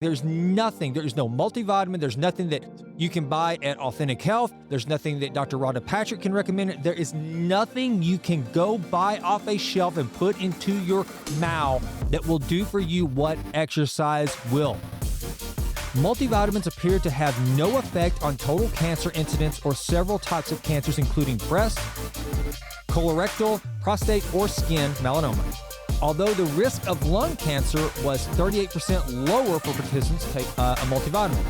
There's nothing, there is no multivitamin, there's nothing that you can buy at Authentic Health, there's nothing that Dr. Rhonda Patrick can recommend. There is nothing you can go buy off a shelf and put into your mouth that will do for you what exercise will. Multivitamins appear to have no effect on total cancer incidence or several types of cancers, including breast, colorectal, prostate, or skin melanoma. Although the risk of lung cancer was 38% lower for participants who take a multivitamin.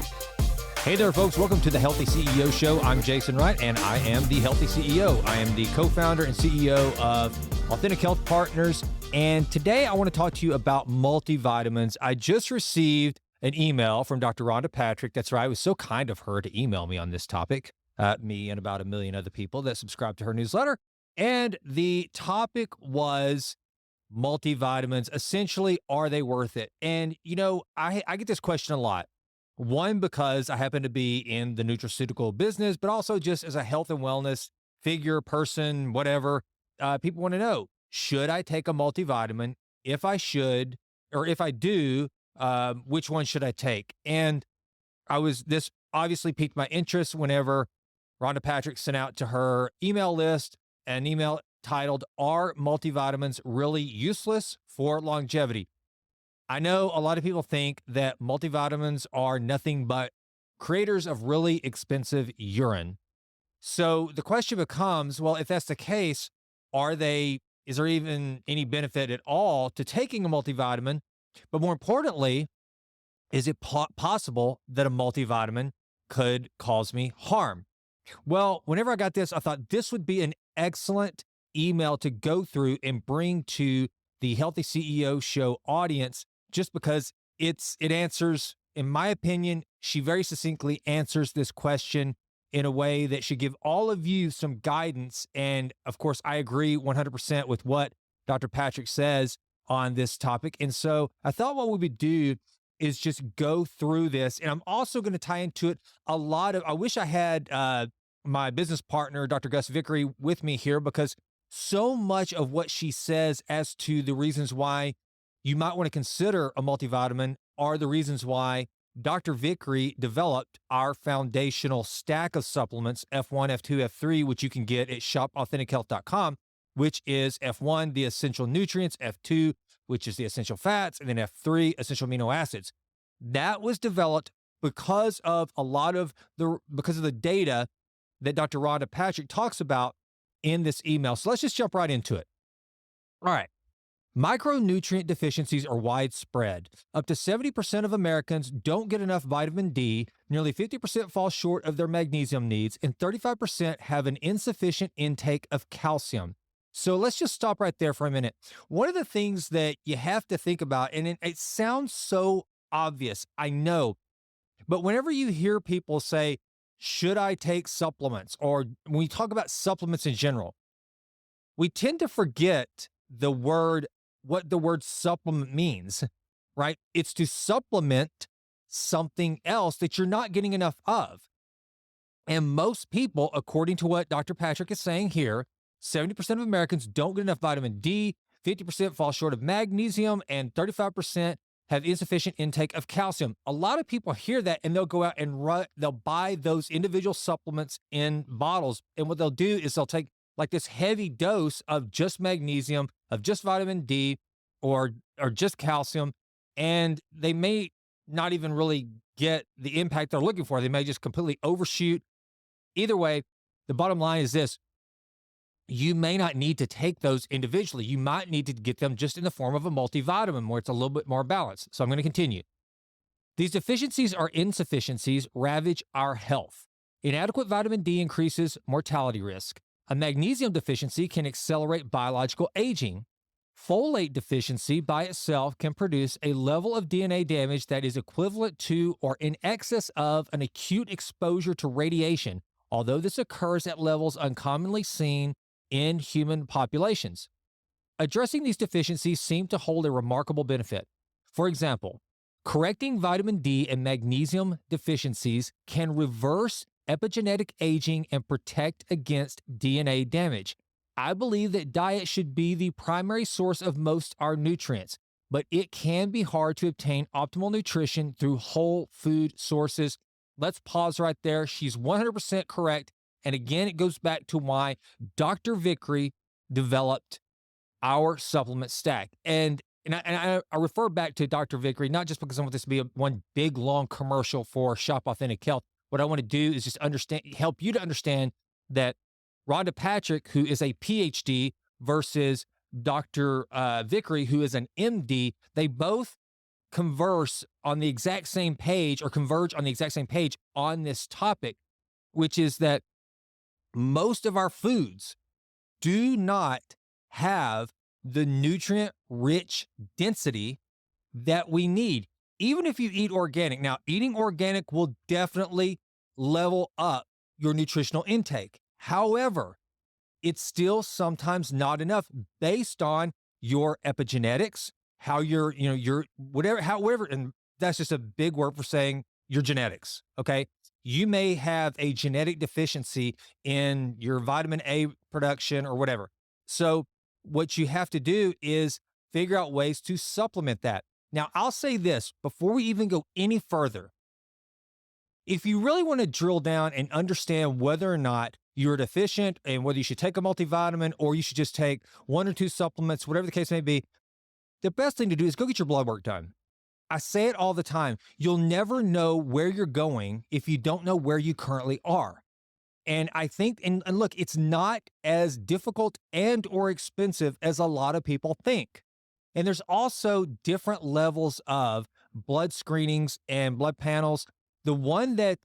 Hey there, folks. Welcome to the Healthy CEO Show. I'm Jason Wright, and I am the Healthy CEO. I am the co-founder and CEO of Authentic Health Partners, and today I want to talk to you about multivitamins. I just received an email from Dr. Rhonda Patrick. That's right. It was so kind of her to email me on this topic, me and about 1 million other people that subscribe to her newsletter. And the topic was multivitamins. Essentially, are they worth it? And, you know, I get this question a lot. One, because I happen to be in the nutraceutical business, but also just as a health and wellness figure, person, whatever, people want to know, should I take a multivitamin? If I should, or if I do, which one should I take? And this obviously piqued my interest whenever Rhonda Patrick sent out to her email list an email titled, "Are multivitamins really useless for longevity?" I know a lot of people think that multivitamins are nothing but creators of really expensive urine. So the question becomes, well, if that's the case, is there even any benefit at all to taking a multivitamin? But more importantly, is it possible that a multivitamin could cause me harm? Well, whenever I got this, I thought this would be an excellent email to go through and bring to the Healthy CEO Show audience, just because it answers, in my opinion, she very succinctly answers this question in a way that should give all of you some guidance. And of course, I agree 100% with what Dr. Patrick says on this topic. And so I thought what we would do is just go through this. And I'm also going to tie into it I wish I had my business partner, Dr. Gus Vickery, with me here, because so much of what she says as to the reasons why you might want to consider a multivitamin are the reasons why Dr. Vickery developed our foundational stack of supplements, F1, F2, F3, which you can get at shopauthentic.health.com, which is F1, the essential nutrients, F2, which is the essential fats, and then F3, essential amino acids. That was developed because of the data that Dr. Rhonda Patrick talks about in this email. So let's just jump right into it. All right. Micronutrient deficiencies are widespread. Up to 70% of Americans don't get enough vitamin D, nearly 50% fall short of their magnesium needs, and 35% have an insufficient intake of calcium. So let's just stop right there for a minute. One of the things that you have to think about, and it sounds so obvious, I know, but whenever you hear people say, should I take supplements? Or when we talk about supplements in general, we tend to forget what the word supplement means, right? It's to supplement something else that you're not getting enough of. And most people, according to what Dr. Patrick is saying here, 70% of Americans don't get enough vitamin D, 50% fall short of magnesium, and 35% have insufficient intake of calcium. A lot of people hear that and they'll go out and they'll buy those individual supplements in bottles. And what they'll do is they'll take like this heavy dose of just magnesium, of just vitamin D, or just calcium, and they may not even really get the impact they're looking for. They may just completely overshoot. Either way, the bottom line is this. You may not need to take those individually. You might need to get them just in the form of a multivitamin where it's a little bit more balanced. So I'm going to continue. These deficiencies or insufficiencies ravage our health. Inadequate vitamin D increases mortality risk. A magnesium deficiency can accelerate biological aging. Folate deficiency by itself can produce a level of DNA damage that is equivalent to or in excess of an acute exposure to radiation, although this occurs at levels uncommonly seen in human populations. Addressing these deficiencies seem to hold a remarkable benefit. For example, correcting vitamin D and magnesium deficiencies can reverse epigenetic aging and protect against DNA damage. I believe that diet should be the primary source of most our nutrients. but it can be hard to obtain optimal nutrition through whole food sources. Let's pause right there. She's 100% correct. And again, it goes back to why Dr. Vickery developed our supplement stack. And I refer back to Dr. Vickery, not just because I want this to be one big, long commercial for Shop Authentic Health. What I want to do is just help you to understand that Rhonda Patrick, who is a PhD, versus Dr. Vickery, who is an MD, they both converge on the exact same page on this topic, which is that most of our foods do not have the nutrient-rich density that we need, even if you eat organic. Now, eating organic will definitely level up your nutritional intake. However, it's still sometimes not enough based on your epigenetics, how your whatever, and that's just a big word for saying your genetics, okay? You may have a genetic deficiency in your vitamin A production or whatever. So what you have to do is figure out ways to supplement that. Now, I'll say this before we even go any further. If you really want to drill down and understand whether or not you're deficient and whether you should take a multivitamin or you should just take one or two supplements, whatever the case may be, the best thing to do is go get your blood work done. I say it all the time. You'll never know where you're going if you don't know where you currently are. And I think, and look, it's not as difficult and or expensive as a lot of people think. And there's also different levels of blood screenings and blood panels. The one that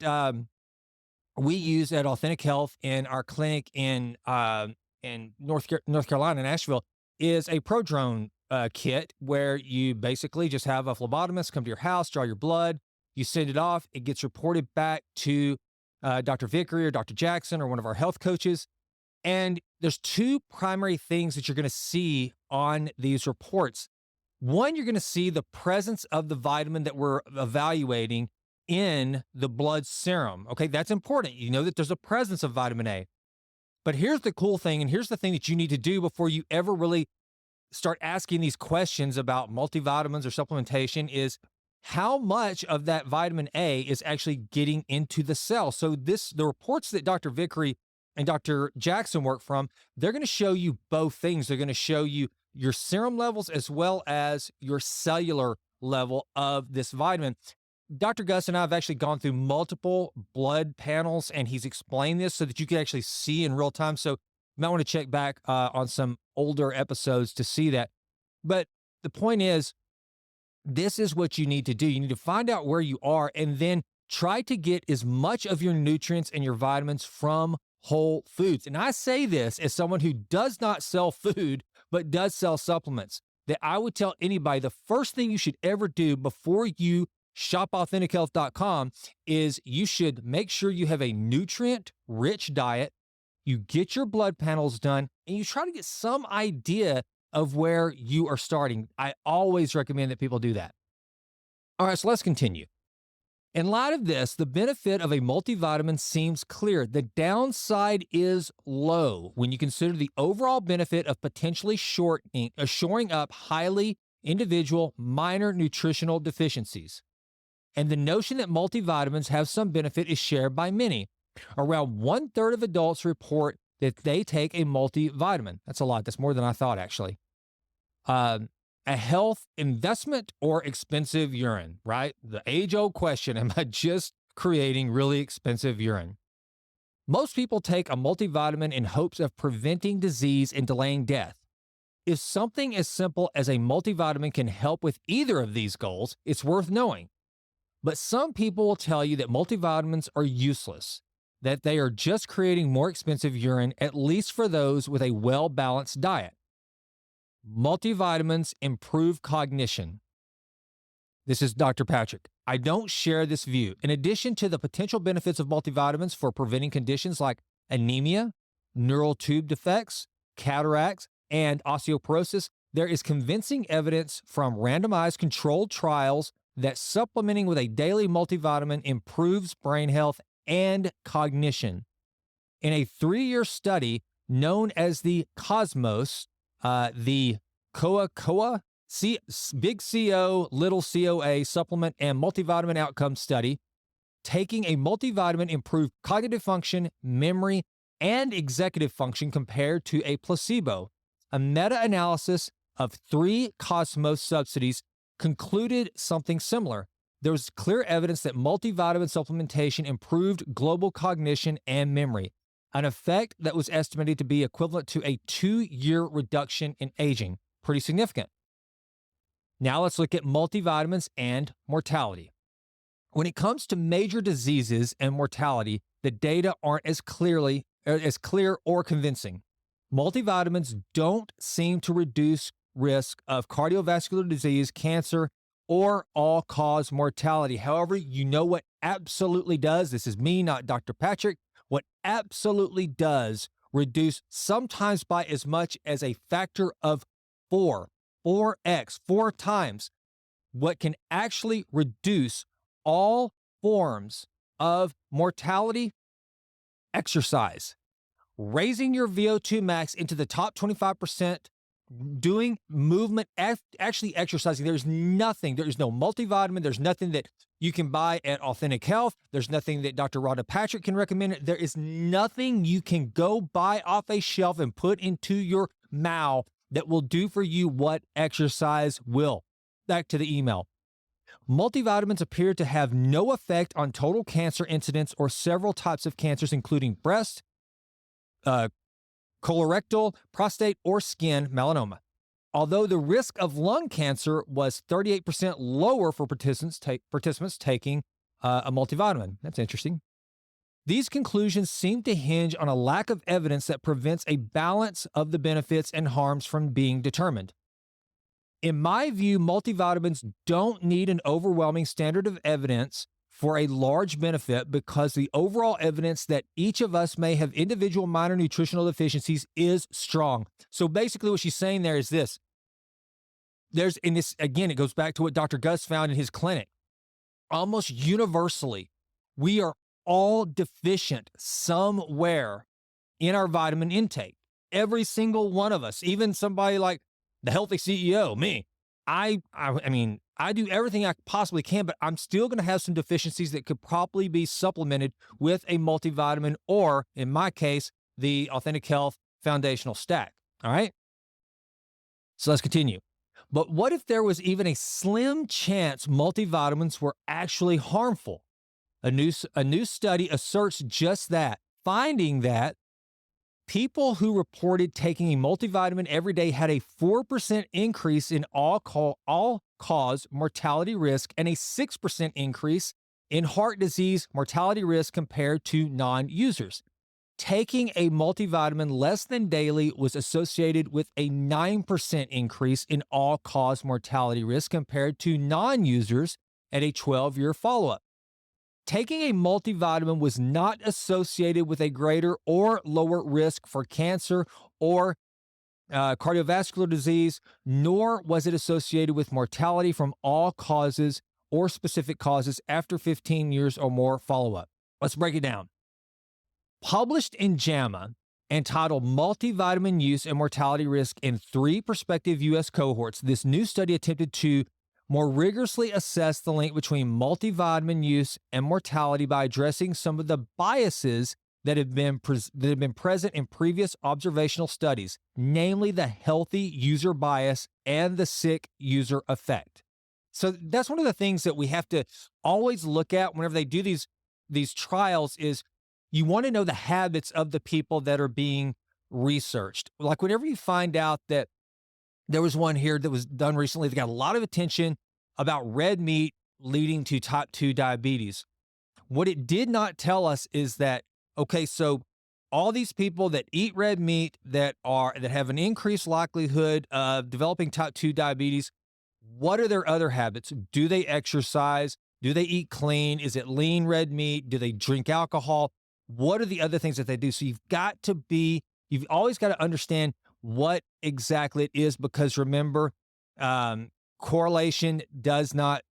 we use at Authentic Health in our clinic in North Carolina, in Asheville, is a prodrone kit where you basically just have a phlebotomist come to your house, draw your blood, you send it off, it gets reported back to Dr. Vickery or Dr. Jackson or one of our health coaches. And there's two primary things that you're going to see on these reports. One, you're going to see the presence of the vitamin that we're evaluating in the blood serum. Okay, that's important. You know that there's a presence of vitamin A. But here's the cool thing, and here's the thing that you need to do before you ever really start asking these questions about multivitamins or supplementation is how much of that vitamin A is actually getting into the cell. So the reports that Dr. Vickery and Dr. Jackson work from, they're going to show you both things. They're going to show you your serum levels as well as your cellular level of this vitamin. Dr. Gus and I have actually gone through multiple blood panels, and he's explained this so that you can actually see in real time. So you might want to check back on some older episodes to see that. But the point is, this is what you need to do. You need to find out where you are and then try to get as much of your nutrients and your vitamins from whole foods. And I say this as someone who does not sell food, but does sell supplements, that I would tell anybody the first thing you should ever do before you shop AuthenticHealth.com is you should make sure you have a nutrient-rich diet, you get your blood panels done, and you try to get some idea of where you are starting. I always recommend that people do that. All right, so let's continue. In light of this, the benefit of a multivitamin seems clear. The downside is low when you consider the overall benefit of potentially shoring up highly individual minor nutritional deficiencies. And the notion that multivitamins have some benefit is shared by many. Around 1/3 of adults report that they take a multivitamin. That's a lot. That's more than I thought, actually. A health investment or expensive urine, right? The age-old question, am I just creating really expensive urine? Most people take a multivitamin in hopes of preventing disease and delaying death. If something as simple as a multivitamin can help with either of these goals, it's worth knowing. But some people will tell you that multivitamins are useless, that they are just creating more expensive urine, at least for those with a well-balanced diet. Multivitamins improve cognition. This is Dr. Patrick. I don't share this view. In addition to the potential benefits of multivitamins for preventing conditions like anemia, neural tube defects, cataracts, and osteoporosis, there is convincing evidence from randomized controlled trials that supplementing with a daily multivitamin improves brain health and cognition. In a 3-year study known as the COSMOS, the COA big CO, little COA supplement and multivitamin outcome study. Taking a multivitamin improved cognitive function, memory, and executive function compared to a placebo. A meta-analysis of 3 Cosmos subsidies concluded something similar. There was clear evidence that multivitamin supplementation improved global cognition and memory, an effect that was estimated to be equivalent to a 2-year reduction in aging. Pretty significant. Now let's look at multivitamins and mortality. When it comes to major diseases and mortality, the data aren't as clear or convincing. Multivitamins don't seem to reduce risk of cardiovascular disease, cancer, or all-cause mortality. However, you know what absolutely does? This is me, not Dr. Patrick. What absolutely does reduce, sometimes by as much as a factor of 4x, 4 times, what can actually reduce all forms of mortality? Exercise. Raising your VO2 max into the top 25%, doing movement, actually exercising. There's no multivitamin. There's nothing that you can buy at Authentic Health. There's nothing that Dr. Rhonda Patrick can recommend. There is nothing you can go buy off a shelf and put into your mouth that will do for you what exercise will. Back to the email. Multivitamins appear to have no effect on total cancer incidence or several types of cancers, including breast, colorectal, prostate, or skin melanoma. Although the risk of lung cancer was 38% lower for participants taking a multivitamin. That's interesting. These conclusions seem to hinge on a lack of evidence that prevents a balance of the benefits and harms from being determined. In my view, multivitamins don't need an overwhelming standard of evidence for a large benefit because the overall evidence that each of us may have individual minor nutritional deficiencies is strong. So basically what she's saying there is this. It goes back to what Dr. Gus found in his clinic. Almost universally, we are all deficient somewhere in our vitamin intake. Every single one of us, even somebody like the healthy CEO, me. I do everything I possibly can, but I'm still going to have some deficiencies that could probably be supplemented with a multivitamin or, in my case, the Authentic Health Foundational Stack. All right? So let's continue. But what if there was even a slim chance multivitamins were actually harmful? A new study asserts just that, finding that people who reported taking a multivitamin every day had a 4% increase in all-cause mortality risk and a 6% increase in heart disease mortality risk compared to non-users. Taking a multivitamin less than daily was associated with a 9% increase in all-cause mortality risk compared to non-users at a 12-year follow-up. Taking a multivitamin was not associated with a greater or lower risk for cancer or cardiovascular disease, nor was it associated with mortality from all causes or specific causes after 15 years or more follow-up. Let's break it down. Published in JAMA, entitled Multivitamin Use and Mortality Risk in 3 Prospective U.S. Cohorts, this new study attempted to more rigorously assess the link between multivitamin use and mortality by addressing some of the biases that have been present in previous observational studies, namely the healthy user bias and the sick user effect. So that's one of the things that we have to always look at whenever they do these trials is you want to know the habits of the people that are being researched. Like whenever you find out that there was one here that was done recently that got a lot of attention about red meat leading to type 2 diabetes. What it did not tell us is that, okay, so all these people that eat red meat that have an increased likelihood of developing type 2 diabetes, what are their other habits? Do they exercise? Do they eat clean? Is it lean red meat? Do they drink alcohol? What are the other things that they do? So you've always got to understand what exactly it is, because remember, correlation does not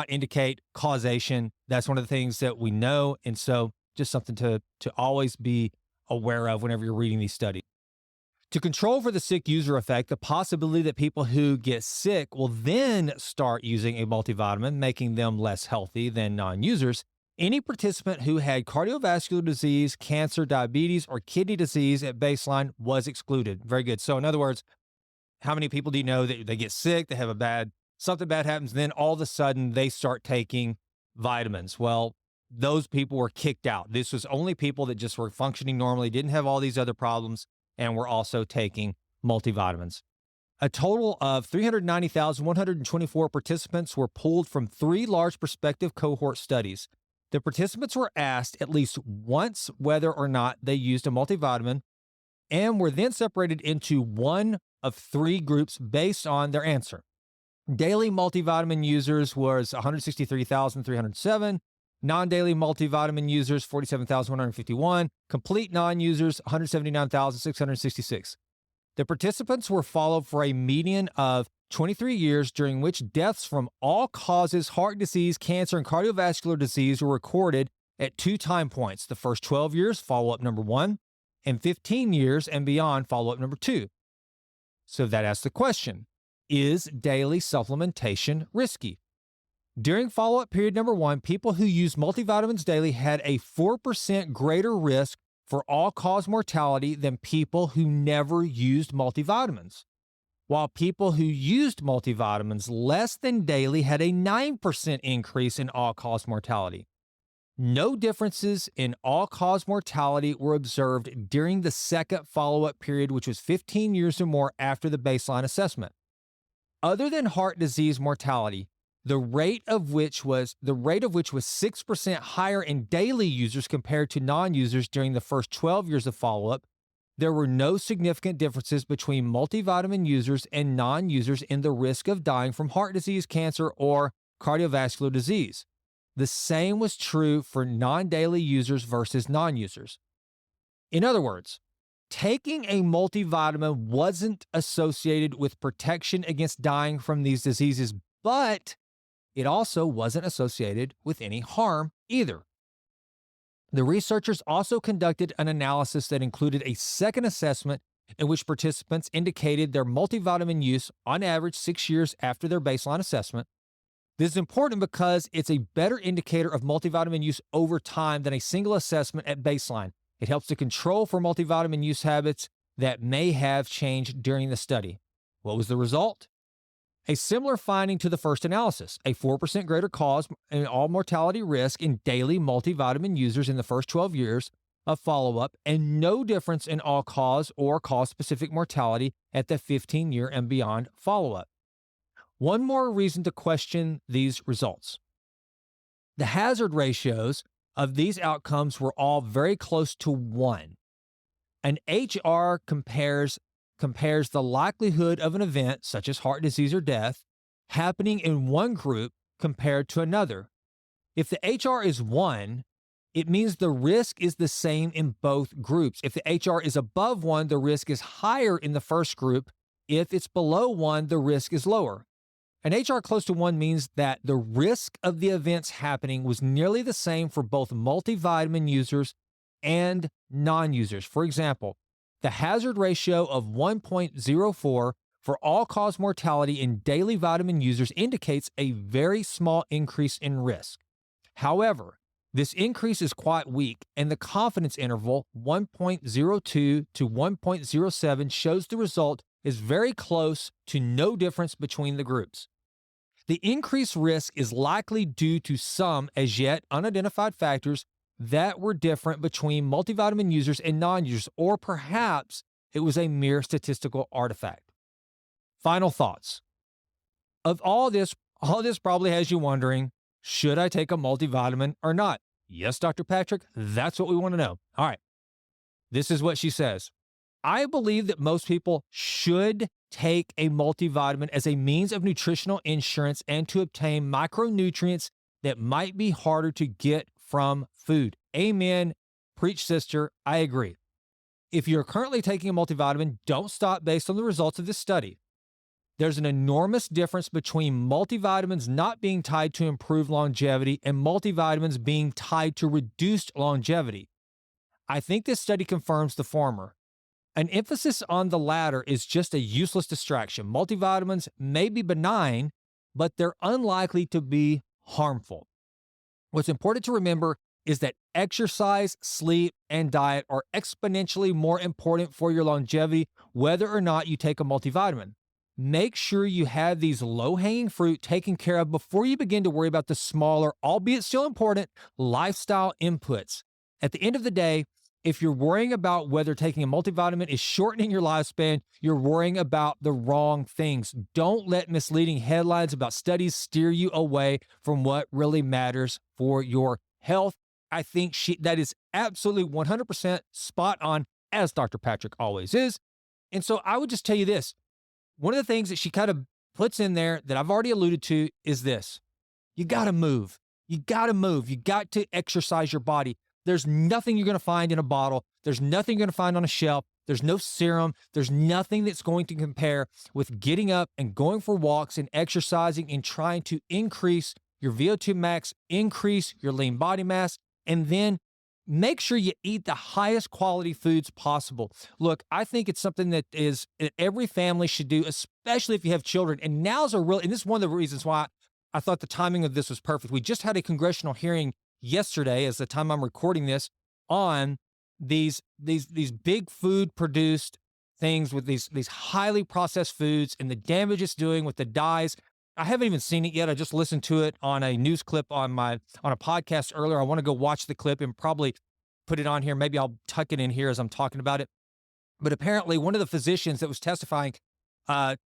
indicate causation. That's one of the things that we know. And so just something to always be aware of whenever you're reading these studies. To control for the sick user effect, the possibility that people who get sick will then start using a multivitamin, making them less healthy than non-users, any participant who had cardiovascular disease, cancer, diabetes, or kidney disease at baseline was excluded. Very good. So in other words, how many people do you know that they get sick, they have something bad happens, then all of a sudden they start taking vitamins? Well, those people were kicked out. This was only people that just were functioning normally, didn't have all these other problems, and were also taking multivitamins. A total of 390,124 participants were pulled from 3 large prospective cohort studies. The participants were asked at least once whether or not they used a multivitamin and were then separated into one of 3 groups based on their answer. Daily multivitamin users was 163,307, non-daily multivitamin users 47,151, complete non-users 179,666. The participants were followed for a median of 23 years, during which deaths from all causes, heart disease, cancer, and cardiovascular disease were recorded at 2 time points: the first 12 years, follow-up number 1, and 15 years and beyond, follow-up number 2. So that asks the question, is daily supplementation risky? During follow-up period number 1, people who used multivitamins daily had a 4% greater risk for all-cause mortality than people who never used multivitamins, while people who used multivitamins less than daily had a 9% increase in all-cause mortality. No differences in all-cause mortality were observed during the second follow-up period, which was 15 years or more after the baseline assessment. Other than heart disease mortality, the rate of which was 6% higher in daily users compared to non-users during the first 12 years of follow-up, there were no significant differences between multivitamin users and non-users in the risk of dying from heart disease, cancer, or cardiovascular disease. The same was true for non-daily users versus non-users. In other words, taking a multivitamin wasn't associated with protection against dying from these diseases, but it also wasn't associated with any harm either. The researchers also conducted an analysis that included a second assessment in which participants indicated their multivitamin use on average 6 years after their baseline assessment. This is important because it's a better indicator of multivitamin use over time than a single assessment at baseline. It helps to control for multivitamin use habits that may have changed during the study. What was the result? A similar finding to the first analysis, a 4% greater cause in all mortality risk in daily multivitamin users in the first 12 years of follow-up, and no difference in all-cause or cause-specific mortality at the 15-year and beyond follow-up. One more reason to question these results. The hazard ratios of these outcomes were all very close to 1. An HR compares the likelihood of an event, such as heart disease or death, happening in one group compared to another. If the HR is 1, it means the risk is the same in both groups. If the HR is above 1, the risk is higher in the first group. If it's below 1, the risk is lower. An HR close to 1 means that the risk of the events happening was nearly the same for both multivitamin users and non-users. For example, the hazard ratio of 1.04 for all-cause mortality in daily vitamin users indicates a very small increase in risk. However, this increase is quite weak, and the confidence interval 1.02 to 1.07 shows the result is very close to no difference between the groups. The increased risk is likely due to some as yet unidentified factors that were different between multivitamin users and non-users, or perhaps it was a mere statistical artifact. Final thoughts. Of all this probably has you wondering, should I take a multivitamin or not? Yes, Dr. Patrick, that's what we want to know. All right. This is what she says. I believe that most people should take a multivitamin as a means of nutritional insurance and to obtain micronutrients that might be harder to get from food. Amen. Preach, sister. I agree. If you're currently taking a multivitamin, don't stop based on the results of this study. There's an enormous difference between multivitamins not being tied to improved longevity and multivitamins being tied to reduced longevity. I think this study confirms the former. An emphasis on the latter is just a useless distraction. Multivitamins may be benign, but they're unlikely to be harmful. What's important to remember is that exercise, sleep, and diet are exponentially more important for your longevity, whether or not you take a multivitamin. Make sure you have these low-hanging fruit taken care of before you begin to worry about the smaller, albeit still important, lifestyle inputs. At the end of the day, if you're worrying about whether taking a multivitamin is shortening your lifespan, you're worrying about the wrong things. Don't let misleading headlines about studies steer you away from what really matters for your health. I think that is absolutely 100% spot on, as Dr. Patrick always is. And so I would just tell you this. One of the things that she kind of puts in there that I've already alluded to is this. You got to move. You got to move. You got to exercise your body. There's nothing you're going to find in a bottle. There's nothing you're going to find on a shelf. There's no serum. There's nothing that's going to compare with getting up and going for walks and exercising and trying to increase your VO2 max, increase your lean body mass, and then make sure you eat the highest quality foods possible. Look, I think it's something that every family should do, especially if you have children. And and this is one of the reasons why I thought the timing of this was perfect. We just had a congressional hearing yesterday, as the time I'm recording this, on these big food produced things with these highly processed foods and the damage it's doing with the dyes. I haven't even seen it yet. I just listened to it on a news clip on a podcast earlier. I want to go watch the clip and probably put it on here. Maybe I'll tuck it in here as I'm talking about it. But apparently one of the physicians that was testifying had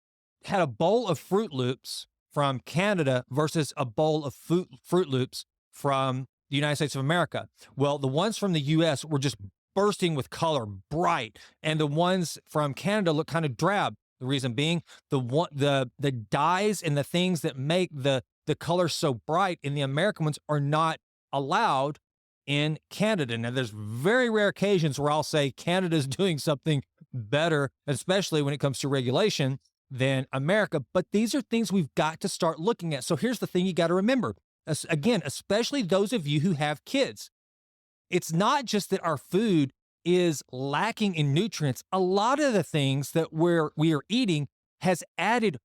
a bowl of Fruit Loops from Canada versus a bowl of Fruit Loops from the United States of America. Well, the ones from the U.S. were just bursting with color, bright, and the ones from Canada look kind of drab. The reason being the dyes and the things that make the color so bright in the American ones are not allowed in Canada. Now, there's very rare occasions where I'll say Canada's doing something better, especially when it comes to regulation, than America. But these are things we've got to start looking at. So here's the thing you got to remember. Again, especially those of you who have kids. It's not just that our food is lacking in nutrients. A lot of the things that we are eating has added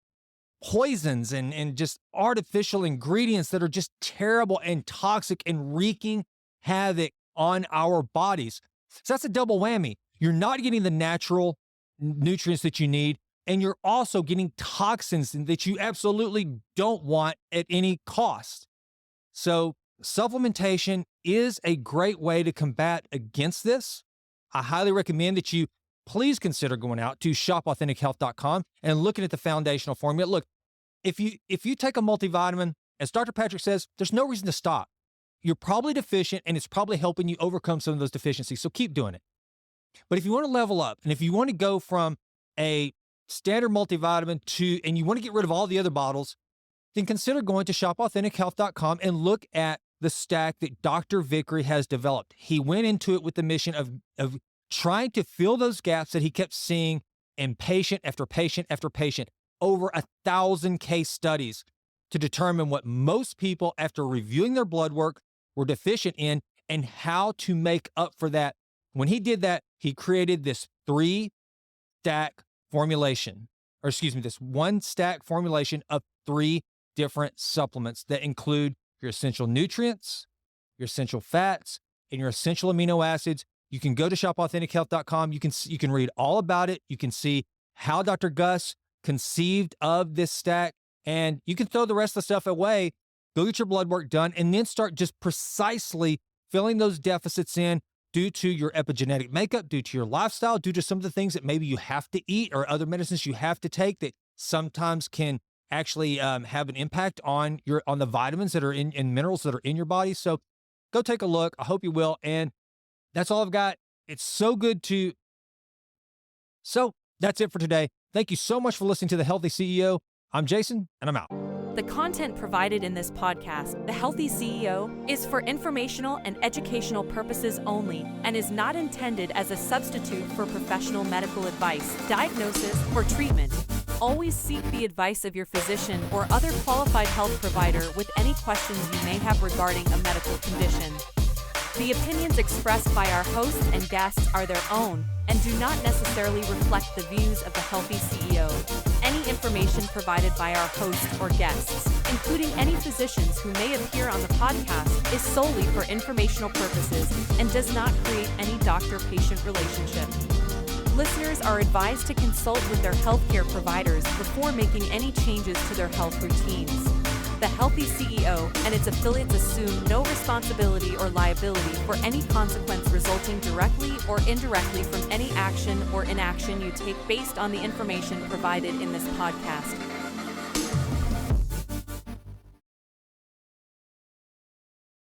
poisons and just artificial ingredients that are just terrible and toxic and wreaking havoc on our bodies. So that's a double whammy. You're not getting the natural nutrients that you need, and you're also getting toxins that you absolutely don't want at any cost. So supplementation is a great way to combat against this. I highly recommend that you please consider going out to shopauthentic.health.com and looking at the foundational formula. Look, if you take a multivitamin, as Dr. Patrick says, there's no reason to stop. You're probably deficient, and it's probably helping you overcome some of those deficiencies, so keep doing it. But if you want to level up, and if you want to go from a standard multivitamin and you want to get rid of all the other bottles, then consider going to shopauthentic.health.com and look at the stack that Dr. Vickery has developed. He went into it with the mission of trying to fill those gaps that he kept seeing in patient after patient after patient, over 1,000 case studies to determine what most people, after reviewing their blood work, were deficient in and how to make up for that. When he did that, he created this 3-stack formulation, this 1-stack formulation of 3 different supplements that include your essential nutrients, your essential fats, and your essential amino acids. You can go to shopauthentic.health.com. You can read all about it. You can see how Dr. Gus conceived of this stack, and you can throw the rest of the stuff away, go get your blood work done, and then start just precisely filling those deficits in due to your epigenetic makeup, due to your lifestyle, due to some of the things that maybe you have to eat or other medicines you have to take that sometimes can actually have an impact on the vitamins that are in minerals that are in your body. So go take a look. I hope you will. And that's all I've got. It's so good to. So that's it for today. Thank you so much for listening to The Healthy CEO. I'm Jason, and I'm out. The content provided in this podcast, The Healthy CEO, is for informational and educational purposes only and is not intended as a substitute for professional medical advice, diagnosis, or treatment. Always seek the advice of your physician or other qualified health provider with any questions you may have regarding a medical condition. The opinions expressed by our hosts and guests are their own and do not necessarily reflect the views of the Healthy CEO. Any information provided by our hosts or guests, including any physicians who may appear on the podcast, is solely for informational purposes and does not create any doctor-patient relationship. Listeners are advised to consult with their healthcare providers before making any changes to their health routines. The Healthy CEO and its affiliates assume no responsibility or liability for any consequence resulting directly or indirectly from any action or inaction you take based on the information provided in this podcast.